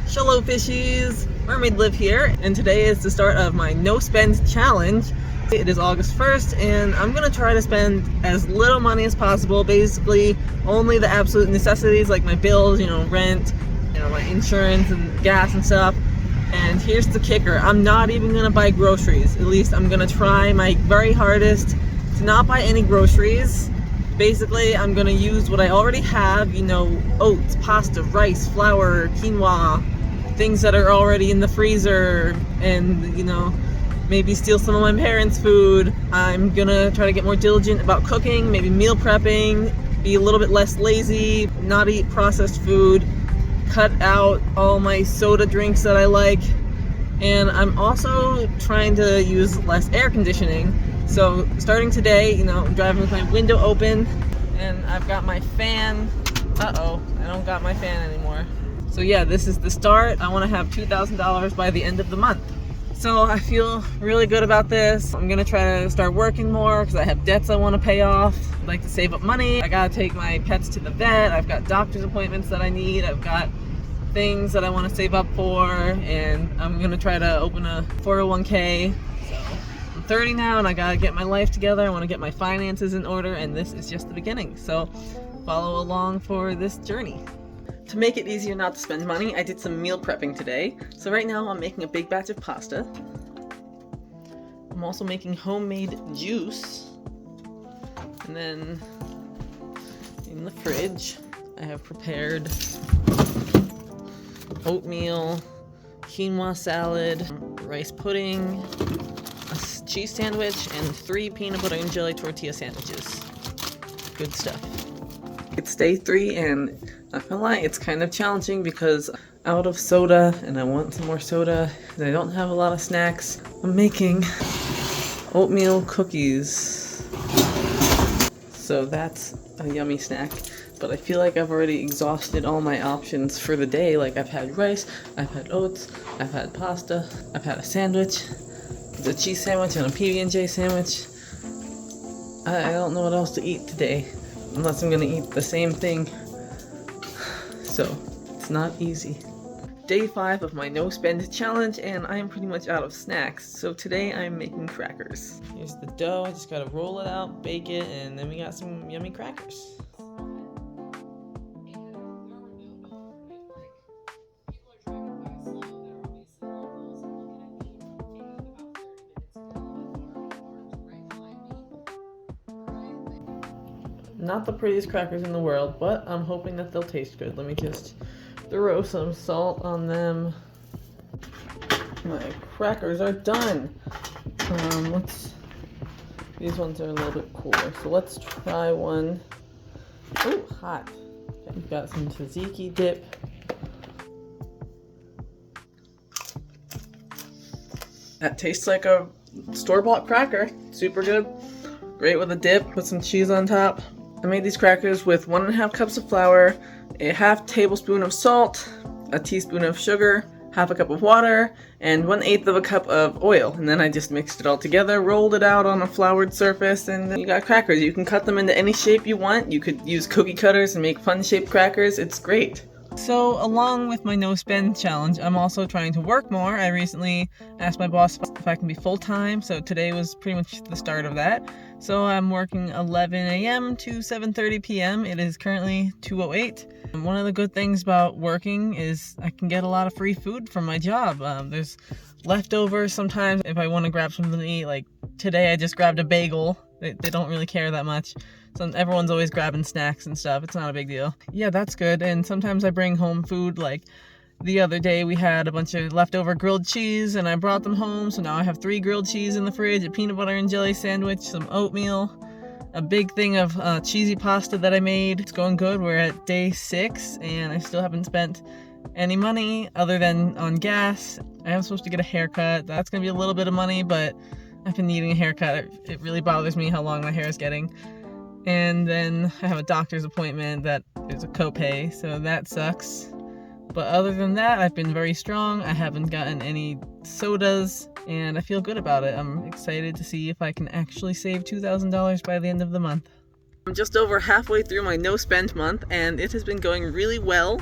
Shalom fishies! Mermaid Liv here, and today is the start of my no spend challenge. It is August 1st, and I'm gonna try to spend as little money as possible, basically only the absolute necessities like my bills, rent, my insurance and gas and stuff. And here's the kicker, I'm not even gonna buy groceries. At least I'm gonna try my very hardest to not buy any groceries. Basically, I'm gonna use what I already have, oats, pasta, rice, flour, quinoa, things that are already in the freezer, and, maybe steal some of my parents' food. I'm gonna try to get more diligent about cooking, maybe meal prepping, be a little bit less lazy, not eat processed food, cut out all my soda drinks that I like, and I'm also trying to use less air conditioning. So starting today, I'm driving with my window open, and I've got my fan. Uh-oh, I don't got my fan anymore. So yeah, this is the start. I want to have $2,000 by the end of the month. So I feel really good about this. I'm gonna try to start working more because I have debts I want to pay off. I'd like to save up money. I gotta take my pets to the vet. I've got doctor's appointments that I need. I've got things that I want to save up for, and I'm gonna try to open a 401k. 30 now, and I gotta get my life together. I want to get my finances in order, and this is just the beginning. So follow along for this journey. To make it easier not to spend money, I did some meal prepping today. So right now I'm making a big batch of pasta. I'm also making homemade juice. And then in the fridge I have prepared oatmeal, quinoa salad, rice pudding, a cheese sandwich, and 3 peanut butter and jelly tortilla sandwiches. Good stuff. It's day 3, and not gonna lie, it's kind of challenging because I'm out of soda and I want some more soda and I don't have a lot of snacks. I'm making oatmeal cookies. So that's a yummy snack. But I feel like I've already exhausted all my options for the day. Like I've had rice, I've had oats, I've had pasta, I've had a sandwich, a cheese sandwich, and a PB&J sandwich. I don't know what else to eat today, unless I'm gonna eat the same thing. So it's not easy. Day 5 of my no spend challenge, and I am pretty much out of snacks. So today I'm making crackers. Here's the dough. I just gotta roll it out, bake it, and then we got some yummy crackers. Not the prettiest crackers in the world, but I'm hoping that they'll taste good. Let me just throw some salt on them. My crackers are done. These ones are a little bit cooler, so let's try one. Oh, hot. Okay, we've got some tzatziki dip. That tastes like a store-bought cracker. Super good. Great with a dip, with some cheese on top. I made these crackers with 1.5 cups of flour, a half tablespoon of salt, a teaspoon of sugar, half a cup of water, and 1/8 of a cup of oil. And then I just mixed it all together, rolled it out on a floured surface, and then you got crackers. You can cut them into any shape you want. You could use cookie cutters and make fun-shaped crackers. It's great. So along with my no spend challenge, I'm also trying to work more. I recently asked my boss if I can be full-time, so today was pretty much the start of that. So I'm working 11 a.m. to 7:30 p.m. It is currently 2:08. And one of the good things about working is I can get a lot of free food from my job. There's leftovers sometimes if I want to grab something to eat. Like today I just grabbed a bagel. They don't really care that much. So everyone's always grabbing snacks and stuff. It's not a big deal. Yeah, that's good. And sometimes I bring home food. Like the other day we had a bunch of leftover grilled cheese and I brought them home. So now I have 3 grilled cheese in the fridge, a peanut butter and jelly sandwich, some oatmeal, a big thing of cheesy pasta that I made. It's going good. We're at day 6 and I still haven't spent any money other than on gas. I am supposed to get a haircut. That's going to be a little bit of money, but I've been needing a haircut. It really bothers me how long my hair is getting. And then I have a doctor's appointment that is a copay, so that sucks. But other than that, I've been very strong. I haven't gotten any sodas, and I feel good about it. I'm excited to see if I can actually save $2,000 by the end of the month. I'm just over halfway through my no spend month, and it has been going really well.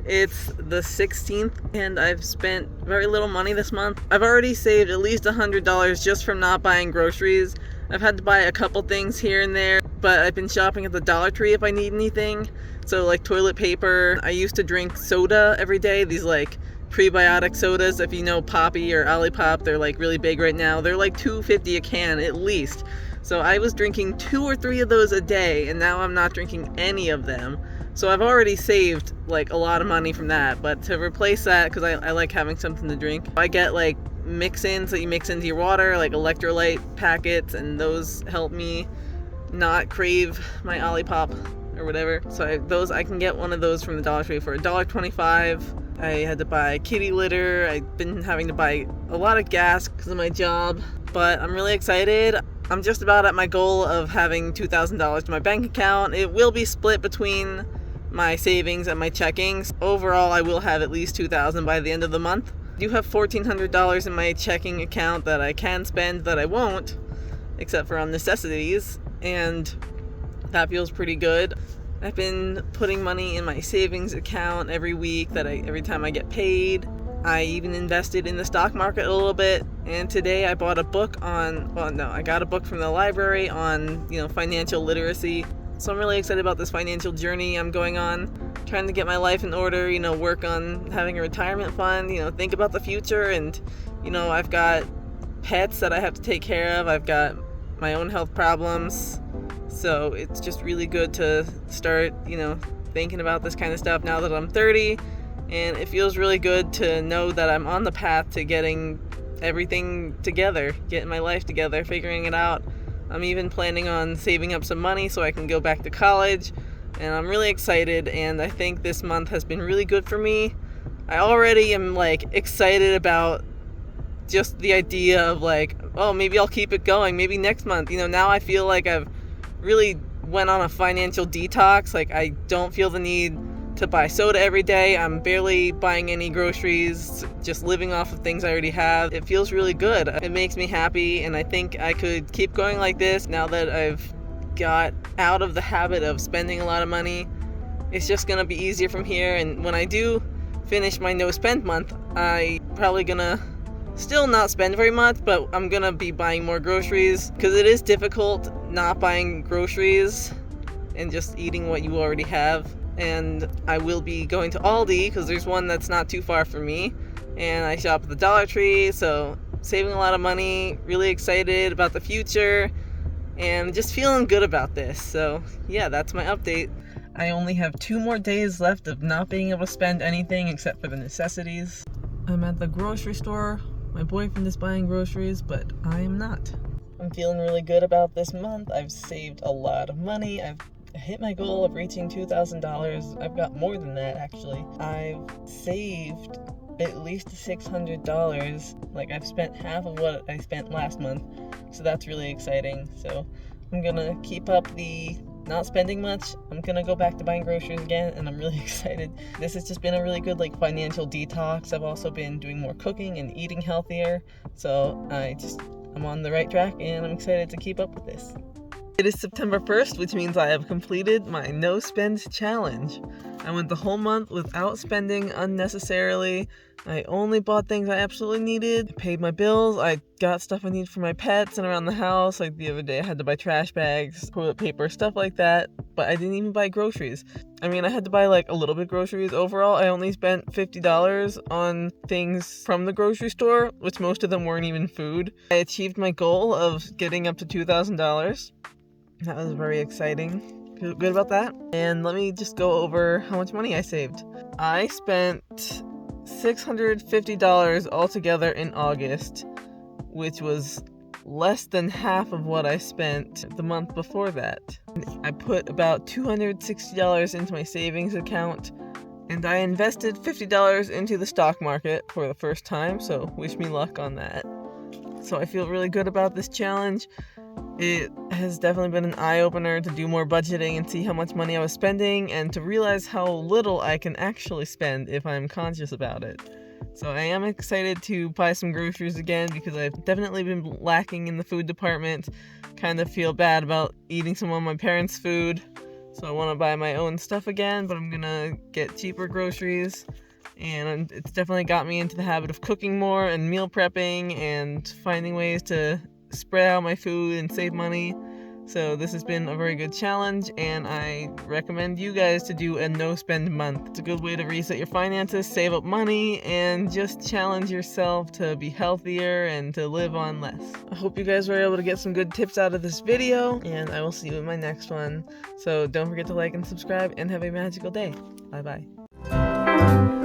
It's the 16th and I've spent very little money this month. I've already saved at least $100 just from not buying groceries. I've had to buy a couple things here and there, but I've been shopping at the Dollar Tree if I need anything. So like toilet paper. I used to drink soda every day, these like prebiotic sodas. If you know Poppy or Olipop, they're like really big right now. They're like $2.50 a can at least. So I was drinking 2 or 3 of those a day, and now I'm not drinking any of them. So I've already saved like a lot of money from that. But to replace that, because I like having something to drink, I get like mix-ins that you mix into your water, like electrolyte packets, and those help me not crave my Olipop or whatever. So I can get one of those from the Dollar Tree for $1.25. I had to buy kitty litter. I've been having to buy a lot of gas because of my job, but I'm really excited. I'm just about at my goal of having $2,000 to my bank account. It will be split between my savings and my checkings. Overall, I will have at least $2,000 by the end of the month. I do have $1,400 in my checking account that I can spend that I won't, except for on necessities, and that feels pretty good. I've been putting money in my savings account every week every time I get paid. I even invested in the stock market a little bit, and today I bought a book I got a book from the library on, financial literacy. So I'm really excited about this financial journey I'm going on, trying to get my life in order, work on having a retirement fund, think about the future, and, I've got pets that I have to take care of. I've got my own health problems. So it's just really good to start, thinking about this kind of stuff now that I'm 30. And it feels really good to know that I'm on the path to getting everything together, getting my life together, figuring it out. I'm even planning on saving up some money so I can go back to college. And I'm really excited, and I think this month has been really good for me. I already am excited about just the idea of maybe I'll keep it going, maybe next month. Now I feel like I've really went on a financial detox. I don't feel the need to buy soda every day. I'm barely buying any groceries, just living off of things I already have. It feels really good. It makes me happy, and I think I could keep going like this now that I've got out of the habit of spending a lot of money. It's just gonna be easier from here, and when I do finish my no spend month, I probably gonna still not spend very much, but I'm gonna be buying more groceries because it is difficult not buying groceries and just eating what you already have. And I will be going to Aldi because there's one that's not too far from me, and I shop at the Dollar Tree, so saving a lot of money, really excited about the future, and just feeling good about this. So yeah, that's my update. I only have 2 more days left of not being able to spend anything except for the necessities. I'm at the grocery store. My boyfriend is buying groceries, but I am not. I'm feeling really good about this month. I've saved a lot of money. I've hit my goal of reaching $2,000. I've got more than that, actually. I've saved at least $600. I've spent half of what I spent last month, so that's really exciting. So I'm gonna keep up the not spending much. I'm gonna go back to buying groceries again, and I'm really excited. This has just been a really good financial detox. I've also been doing more cooking and eating healthier, so I'm on the right track, and I'm excited to keep up with this. It is September 1st, which means I have completed my no spend challenge. I went the whole month without spending unnecessarily. I only bought things I absolutely needed. I paid my bills. I got stuff I need for my pets and around the house. The other day I had to buy trash bags, toilet paper, stuff like that. But I didn't even buy groceries. I had to buy a little bit groceries. Overall, I only spent $50 on things from the grocery store, which most of them weren't even food. I achieved my goal of getting up to $2,000. That was very exciting. Feel good about that. And let me just go over how much money I saved. I spent $650 altogether in August, which was less than half of what I spent the month before that. I put about $260 into my savings account, and I invested $50 into the stock market for the first time, so wish me luck on that. So I feel really good about this challenge. It has definitely been an eye-opener to do more budgeting and see how much money I was spending, and to realize how little I can actually spend if I'm conscious about it. So I am excited to buy some groceries again because I've definitely been lacking in the food department. Kind of feel bad about eating some of my parents' food. So I want to buy my own stuff again, but I'm gonna get cheaper groceries. And it's definitely got me into the habit of cooking more and meal prepping and finding ways to spread out my food and save money. So this has been a very good challenge, and I recommend you guys to do a no-spend month. It's a good way to reset your finances, save up money, and just challenge yourself to be healthier and to live on less. I hope you guys were able to get some good tips out of this video, and I will see you in my next one. So don't forget to like and subscribe, and have a magical day. Bye-bye.